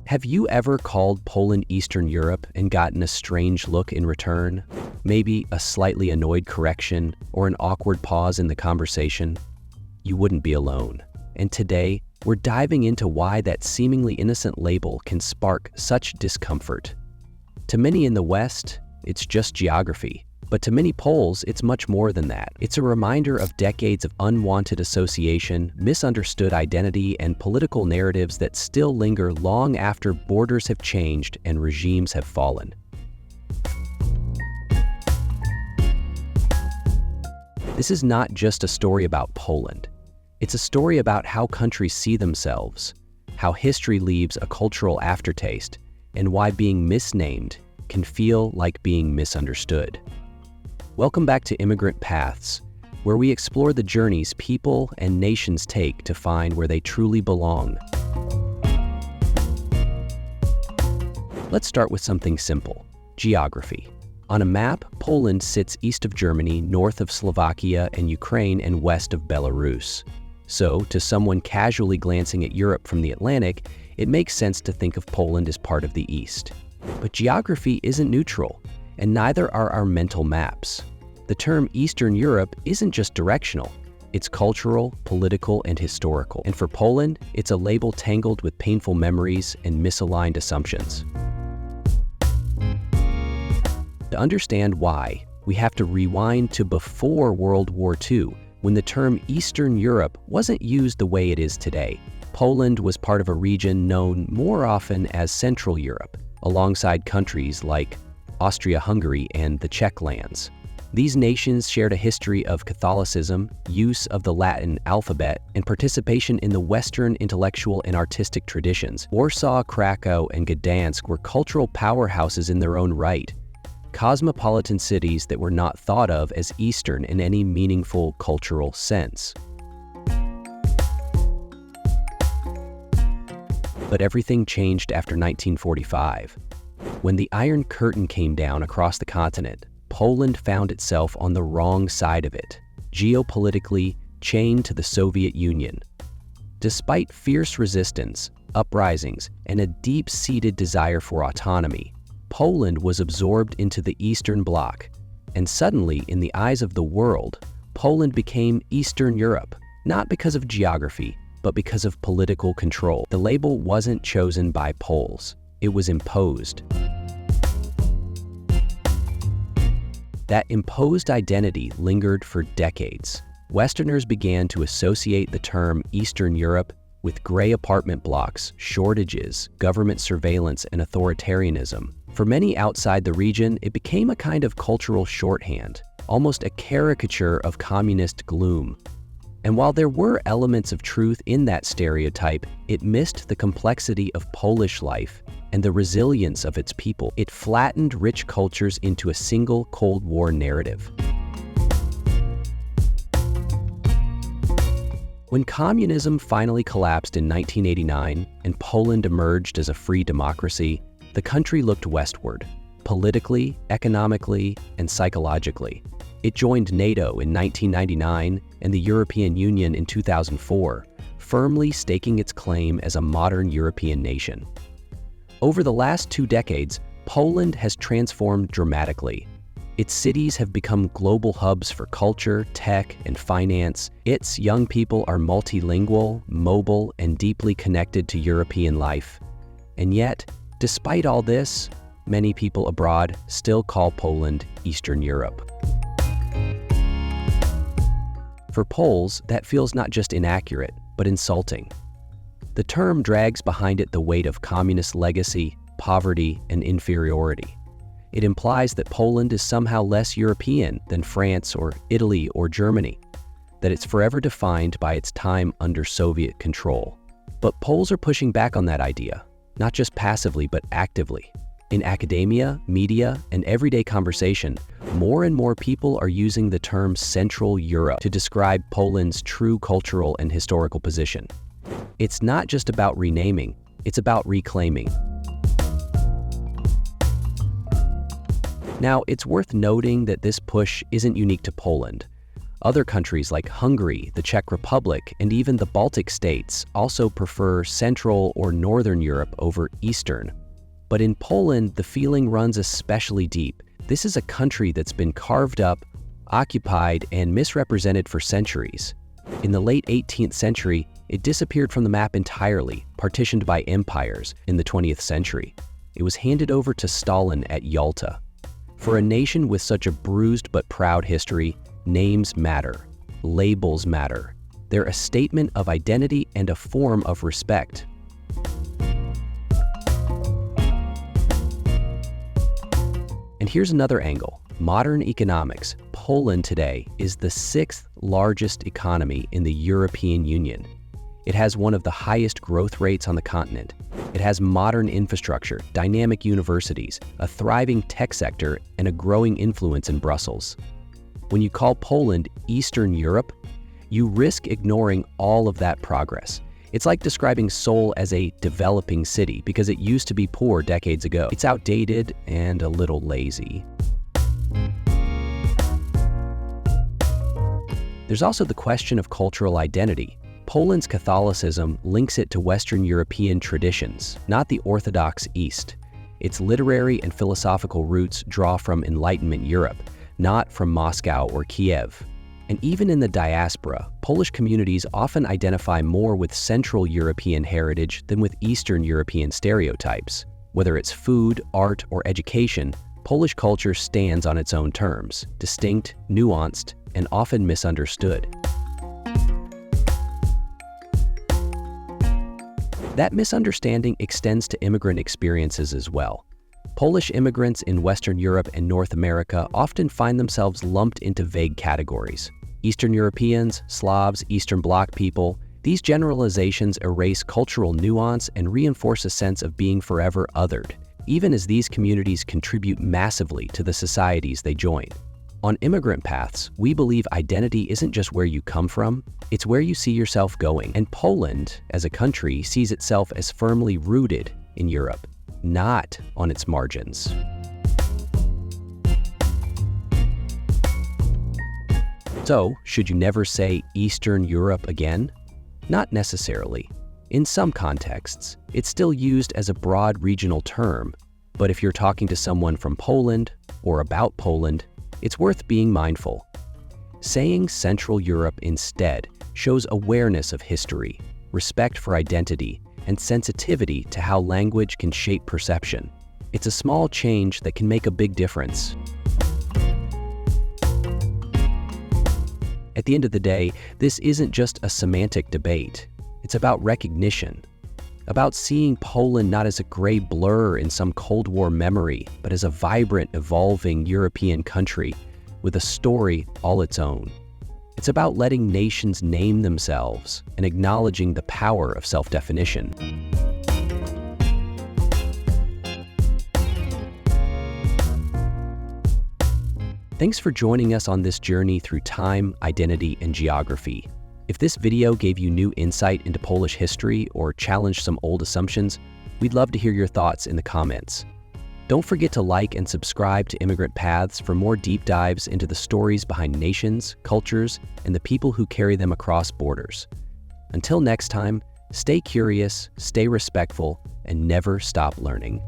Have you ever called Poland Eastern Europe and gotten a strange look in return? Maybe a slightly annoyed correction or an awkward pause in the conversation? You wouldn't be alone. And today, we're diving into why that seemingly innocent label can spark such discomfort. To many in the West, it's just geography. But to many Poles, it's much more than that. It's a reminder of decades of unwanted association, misunderstood identity, and political narratives that still linger long after borders have changed and regimes have fallen. This is not just a story about Poland. It's a story about how countries see themselves, how history leaves a cultural aftertaste, and why being misnamed can feel like being misunderstood. Welcome back to Immigrant Paths, where we explore the journeys people and nations take to find where they truly belong. Let's start with something simple: geography. On a map, Poland sits east of Germany, north of Slovakia and Ukraine, and west of Belarus. So, to someone casually glancing at Europe from the Atlantic, it makes sense to think of Poland as part of the East. But geography isn't neutral, and neither are our mental maps. The term Eastern Europe isn't just directional. It's cultural, political, and historical. And for Poland, it's a label tangled with painful memories and misaligned assumptions. To understand why, we have to rewind to before World War II, when the term Eastern Europe wasn't used the way it is today. Poland was part of a region known more often as Central Europe, alongside countries like Austria-Hungary and the Czech lands. These nations shared a history of Catholicism, use of the Latin alphabet, and participation in the Western intellectual and artistic traditions. Warsaw, Krakow, and Gdansk were cultural powerhouses in their own right, cosmopolitan cities that were not thought of as Eastern in any meaningful cultural sense. But everything changed after 1945. When the Iron Curtain came down across the continent, Poland found itself on the wrong side of it, geopolitically chained to the Soviet Union. Despite fierce resistance, uprisings, and a deep-seated desire for autonomy, Poland was absorbed into the Eastern Bloc, and suddenly, in the eyes of the world, Poland became Eastern Europe, not because of geography, but because of political control. The label wasn't chosen by Poles, it was imposed. That imposed identity lingered for decades. Westerners began to associate the term Eastern Europe with gray apartment blocks, shortages, government surveillance, and authoritarianism. For many outside the region, it became a kind of cultural shorthand, almost a caricature of communist gloom. And while there were elements of truth in that stereotype, it missed the complexity of Polish life and the resilience of its people. It flattened rich cultures into a single Cold War narrative. When communism finally collapsed in 1989 and Poland emerged as a free democracy, the country looked westward, politically, economically, and psychologically. It joined NATO in 1999 and the European Union in 2004, firmly staking its claim as a modern European nation. Over the last 2 decades, Poland has transformed dramatically. Its cities have become global hubs for culture, tech, and finance. Its young people are multilingual, mobile, and deeply connected to European life. And yet, despite all this, many people abroad still call Poland Eastern Europe. For Poles, that feels not just inaccurate, but insulting. The term drags behind it the weight of communist legacy, poverty, and inferiority. It implies that Poland is somehow less European than France or Italy or Germany, that it's forever defined by its time under Soviet control. But Poles are pushing back on that idea, not just passively but actively. In academia, media, and everyday conversation, more and more people are using the term Central Europe to describe Poland's true cultural and historical position. It's not just about renaming, it's about reclaiming. Now, it's worth noting that this push isn't unique to Poland. Other countries like Hungary, the Czech Republic, and even the Baltic states also prefer Central or Northern Europe over Eastern. But in Poland, the feeling runs especially deep. This is a country that's been carved up, occupied, and misrepresented for centuries. In the late 18th century, it disappeared from the map entirely, partitioned by empires in the 20th century. It was handed over to Stalin at Yalta. For a nation with such a bruised but proud history, names matter. Labels matter. They're a statement of identity and a form of respect. And here's another angle. Modern economics. Poland today is the 6th largest economy in the European Union. It has one of the highest growth rates on the continent. It has modern infrastructure, dynamic universities, a thriving tech sector, and a growing influence in Brussels. When you call Poland Eastern Europe, you risk ignoring all of that progress. It's like describing Seoul as a developing city because it used to be poor decades ago. It's outdated and a little lazy. There's also the question of cultural identity. Poland's Catholicism links it to Western European traditions, not the Orthodox East. Its literary and philosophical roots draw from Enlightenment Europe, not from Moscow or Kiev. And even in the diaspora, Polish communities often identify more with Central European heritage than with Eastern European stereotypes. Whether it's food, art, or education, Polish culture stands on its own terms, distinct, nuanced, and often misunderstood. That misunderstanding extends to immigrant experiences as well. Polish immigrants in Western Europe and North America often find themselves lumped into vague categories. Eastern Europeans, Slavs, Eastern Bloc people, these generalizations erase cultural nuance and reinforce a sense of being forever othered, even as these communities contribute massively to the societies they join. On Immigrant Paths, we believe identity isn't just where you come from, it's where you see yourself going. And Poland, as a country, sees itself as firmly rooted in Europe, not on its margins. So, should you never say Eastern Europe again? Not necessarily. In some contexts, it's still used as a broad regional term, but if you're talking to someone from Poland or about Poland, it's worth being mindful. Saying Central Europe instead shows awareness of history, respect for identity, and sensitivity to how language can shape perception. It's a small change that can make a big difference. At the end of the day, this isn't just a semantic debate. It's about recognition, about seeing Poland not as a gray blur in some Cold War memory, but as a vibrant, evolving European country with a story all its own. It's about letting nations name themselves and acknowledging the power of self-definition. Thanks for joining us on this journey through time, identity, and geography. If this video gave you new insight into Polish history or challenged some old assumptions, we'd love to hear your thoughts in the comments. Don't forget to like and subscribe to Immigrant Paths for more deep dives into the stories behind nations, cultures, and the people who carry them across borders. Until next time, stay curious, stay respectful, and never stop learning.